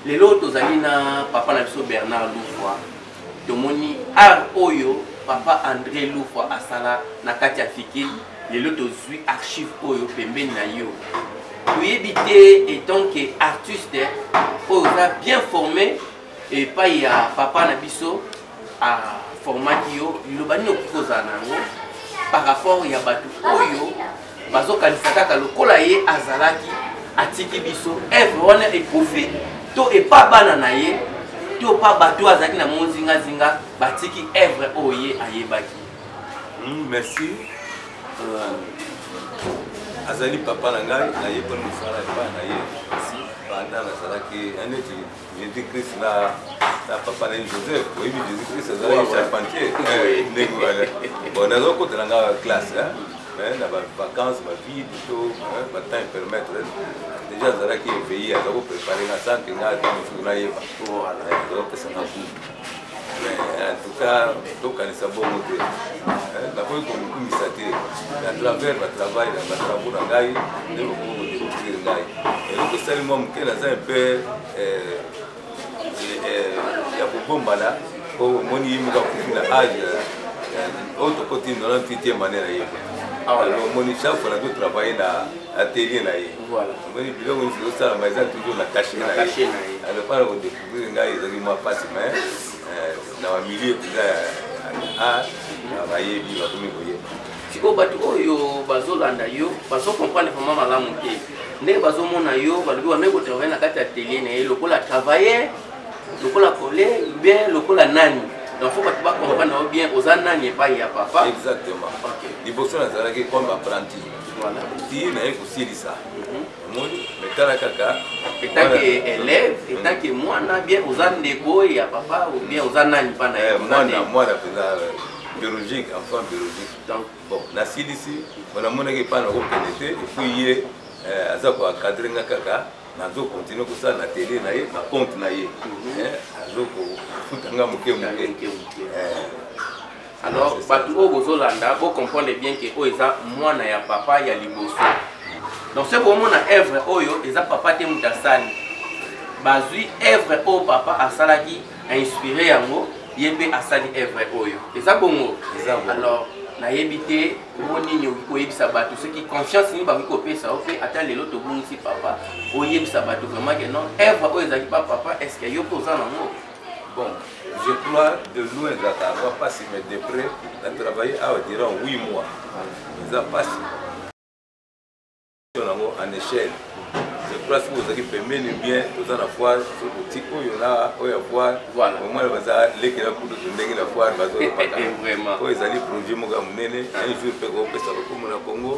lelo tozali na papa na biso Bernard Loufwa tomoni art oyo papa André Loufwa asala na kati ya fikili lelo tozwi archive oyo pembeni na yo toyebi te étant que artiste oyo bien formé et pas ya papa na biso a formati yo liloba nini okoki kozala nango par rapport ya bato oyo bazokanisa kaka lokola ye azalaki atiki biso œuvre wana ekufi to epa bana na ye to pa bato azalaki na mozingazinga batiki œuvre oyo ye ayebaki. Merci. Azali papa na ngai na ye bon musala epa na ye pendant nazalaki aneti Jésus Christ na papa na Joseph oyebi Jésus Christ azalaki charpentier ndenge wana bon nazokotela nga classe mais na vacances ma vie plutôt ma temps permettre déjà azalaki éveillé azako préparer na santé nga tamosuku nayeba azopesa na goût mais en tout cas tokanisa bongo te nakoki komikumisa te na travers batravail na batravo na ngai nde bokoki kodécouvrir ngai eloko esali mwa moke naza un peu ya kobombana po omoni ye moka kufi na age oyo tokoti 98e année na ye alors omoni chaque fois nazo travaille na atelier na ye omoni biloko nyonso ezosalama eza toujours na cache na ye alors mpana kodécouvrir ngai ezali mwa pasi mais na bamilie eza na bayebi bakomi koyeba sikoyo bato oyo bazolanda yo bazokomprendre vraiment malamu te ndenge bazomona yo balobi bameki kotravaille na kati ya atelier na ye lokola travailler lokola collègue bien lokola nani donc faut bato bakomprendre o bien oza nani epai ya papa. Exactement. Liboso nazalaki comme apprenti ti naye kosilisa omoni metala kaka etanke élève etanke mwana bien oza ndeko ya papa ou bien oza nani mpa na ye mwana mpenza biologique enfant biologique donc bon nasilisi onamonaki mpa na kokende te epuis ye aza koencadre nga kaka nazokontinue kosala na tele na ye na compte na ye azokofutanga moke moke. Alors bato oyo bozolanda bocomprendre bien ke oyo eza mwana ya papa ya liboso donc se bomona œuvre oyo eza papa te moto asali bazwi œuvre oyo papa asalaki ainspiré yango ye mpe asali œuvre oyo eza bongo. Alors nayebi te mo nini okoki koyebisa bato soki confiance nini bakoki kopesa o mpe ata lelo tobungisi papa oyebisa bato vraiment ke non œuvre oyo ezalaki pa papa est ce que yo mpe oza nango. Bon, je crois de loin à pas si mais de près, on a travaillé à environ 8 mois. Ils ont passé en échelle. Je crois que vous avez permis bien, vous en avoir sur le petit coup, il y a voir, au moins vous avez l'équipe pour donner la foire, vraiment. Vous avez produit mon gamin, un jour, vous pouvez faire le Congo.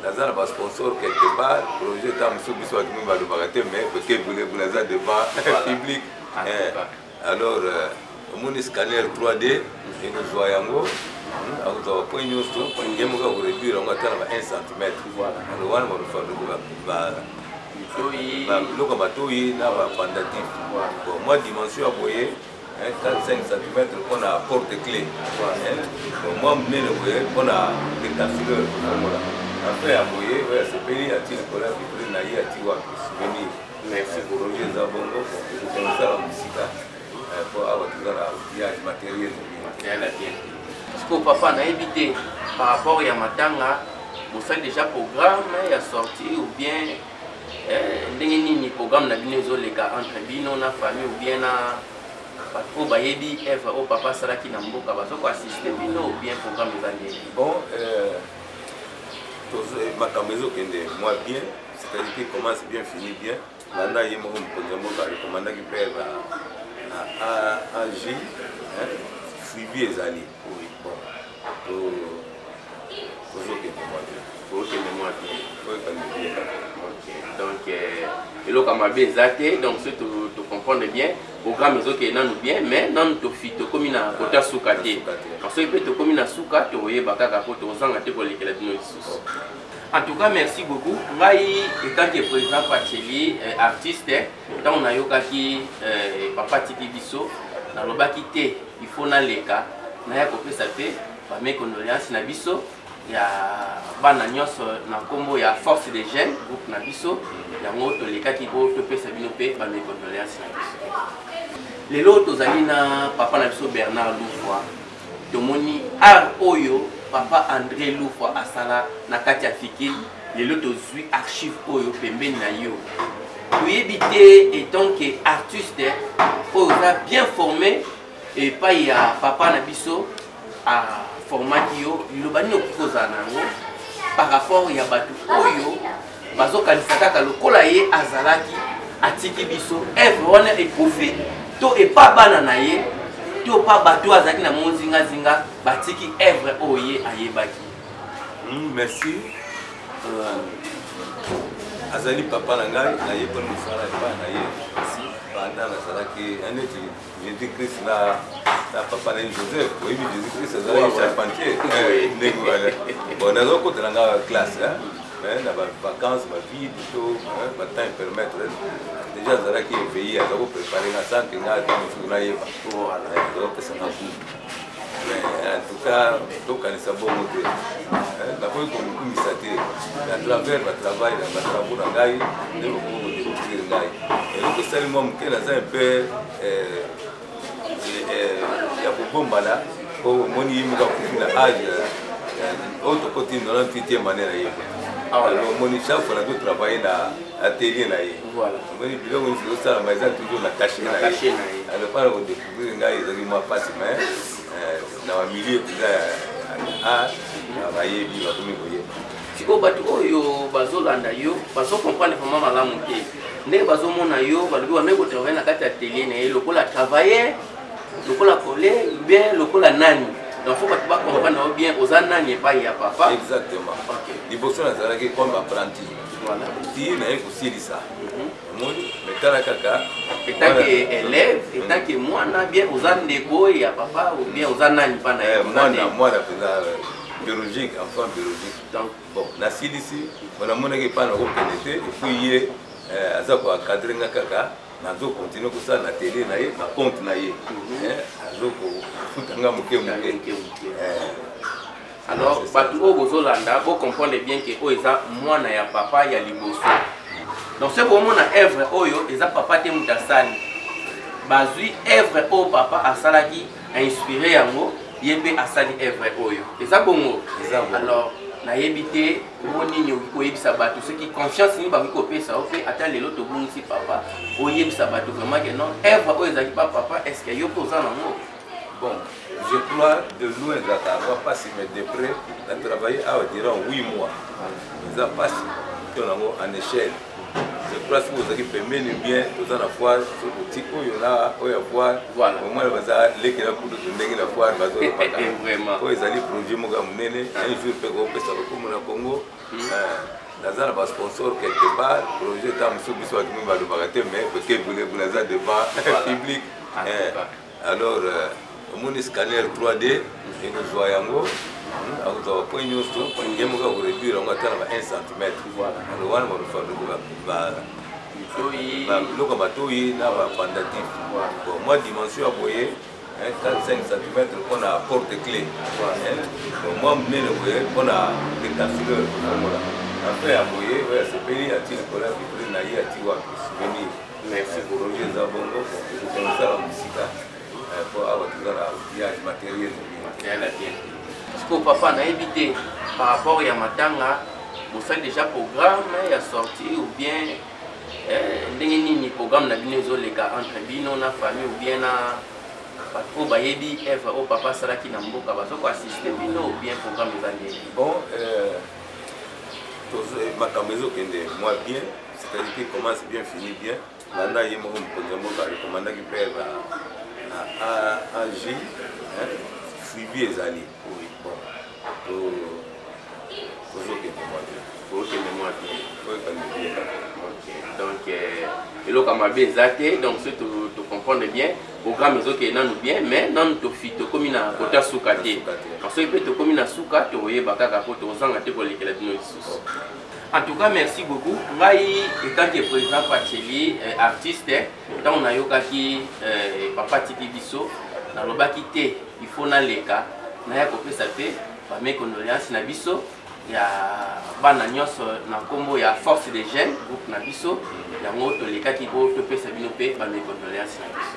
Dans un sponsor quelque part, le projet est un peu plus de mais parce que vous voulez vous avez devant public. Alors, mon scanner 3D, et nous voyons, au point de vue, il faut réduire 1 cm. Alors, on va faire le moi, dimension à voyer, 45 cm, on a porte-clé. Moi, on a des capsuleurs. Après, à voyer, c'est payé à titre pour la vie, à tiroir pour souvenir. Merci pour le jeu d'abongo pour la musique pour avoir tout le matériel. Parce que papa n'a évité par rapport à Matanga, vous faites déjà programme, il a sorti ou bien des programmes entre bino na famille ou bien na patro bayebi Eva au papa Salaki na mboka bazoko assister bino ou bien programme ezali. Bon ma maison qui moi bien, c'est-à-dire qu'il commence bien, finit bien. Là, il y a un recommandant qui perd à J, suivi les alliés. Oui, bon. Pour que moi bien. Donc, et là, comme bien zaté, donc ce tu comprends bien, programme est ok, non bien, mais non tu fais comme une côté soukate. Parce que tu comme une soukate, tu vois, bakaka pour te zangater pour les en tout cas, merci beaucoup. Moi, étant que président Pacheli, artiste, quand on a eu papa Tiki Bisso, dans le bas quitté, il faut dans les cas, n'a pas coupé sa paix, pas mes condoléances na Bisso. Il y a Banagnos, na combo, il y a Force des Jeunes, groupe na Bisso, il yango tolekaki po topesa bino mpe bamecondoléance na biso. Lelo tozali na papa na biso Bernard Lufwa, tomoni art oyo papa André Lufwa asala na kati ya fikili. Lelo tozwi archive oyo pembeni na yo toyebi te etant que artiste oyo oza bien formé epai ya papa na biso aformaki yo liloba nini okoki kozala nango par rapport ya bato oyo bazokanisa kaka lokola ye azalaki atiki biso evre wana ekufi to epa bana na ye to pa bato azalaki na mozingazinga batiki evre oyo ye ayebaki. Merci. Azali papa na ngai nayebi mosala epai na ye banda nazalaki aneti Jésus Christ na papa na Joseph oyebi Jésus Christ azali charpentier ndenge wana bon nazokotela nga classe na bavacance bavide to batemps permettre déjà azalaki éveillé azakoprépare nga sanke nga ata mosuku nayeba azokopesanga ku en tout cas tokanisa bongo te nakoki komokumisa te à travers batravail na batravo na ngai nde bakoki kodécouvrir ngai eloko esali mwa moke naza un peu ya kobombana po omoni ye moka kofi na age oyo tokoti 98e année na ye alors omoni chaque fois nazotravaille na atelier na ye omoni biloko nyonso ezosalama eza toujours na cache na ye alors mpana kodécouvrir ngai ezali mwa pasi mais na bamilie eza bayebi bakomi koyeba sikoyo bato oyo bazolanda yo bazokomprendre vraiment malamu te ndenge bazomona yo balobi wameki kotravaille na kati ya atelier na ye lokola travailler lokola collègue ou bien lokola nani donc faut bato bakomprendre o bien oza nani epai ya papa. Exactement. Liboso nazalaki comme apprenti ti naye kosilisa omoni metala kaka etaki élève etaki mwana bien oza ndeko ya papa ou bien oza nani mpa na ye mwana mpenza biologique enfant biologique. Donc bon nasilisi onamonaki epai nakokende te epuis ye aza koencadre nga kaka nazokontinue kosala na tele na ye na compte na ye azokofutanga moke moke. Alors bato oyo bozolanda bocomprendre bien ke oyo eza mwana ya papa ya liboso donc se bomona œuvre oyo eza papa te moto asali bazwi œuvre oyo papa asalaki ainspiré yango ye mpe asali œuvre oyo eza bongo. Alors nayebi te mo nini okoki koyebisa bato soki confiance nini bakoki kopesa o mpe ata lelo tobungisi papa oyebisa bato vraiment ke non œuvre oyo ezalaki pa papa est ce que yo mpe oza nango. Bon, je crois de loin ça va pas si mais de près on a travaillé à environ 8 mois. Ça passe en échelle. Je crois que vous avez permis bien aux en avoir sur le petit coup il y a voir au moins vous avez les qui la pour de la foire bazo vraiment. Pour les aller projet mo gamunene un jour pe go pesa ko mo na Congo. Dans un sponsor quelque part projet ta muso biso atu ba do bagate mais parce que vous les avez devant public. Alors mon scanner 3D et nous voyons au point nyonso yemoka ko réduire on atteint 1 cm. Alors wana mo fa loko batoyi na ba pendatif. Bon moi dimension aboye 4-5 cm on a porte-clé. Donc moi mnene boye on a décapsuleur voilà. Après aboye ouais c'est pays à titre pour la vitrine na ye ati wa souvenir. Merci pour Roger Zabongo pour commencer la musique. Pour avoir tout l'outillage matériel. Siko papa nayebi te par rapport ya matanga bosali déjà programme ya sortie ou bien ndenge nini programme na bino ezoleka entre bino na famille ou bien na bato oyo bayebi œuvre oyo papa asalaki na mboka bazoko assiste bino ou bien programme eza ndenge. Bon makambo ezokende moi bien c'est-à-dire qu'il commence bien finit bien landa ye moko mokonzi ya mboka rekomandaki mpe AG suivi ezali donc eloko mabe eza te donc so to comprendre bien programme ezokende nanu bien mais nanu tokomi na kota suka te soki mpe tokomi na suka tokoyeba kaka po tozanga te kolekela bino lisusu. En tout cas, merci beaucoup. Ngai étant que président Pacheli, artiste, tant on a yokaki papa tiki biso, na lobaki te, il faut na leka, na ya kopesa pe, ba mes condoléances na biso, ya bana nyonso na kombo ya force des jeunes groupe na biso yango tolekaki po topesa bino pe bame condoléance na biso.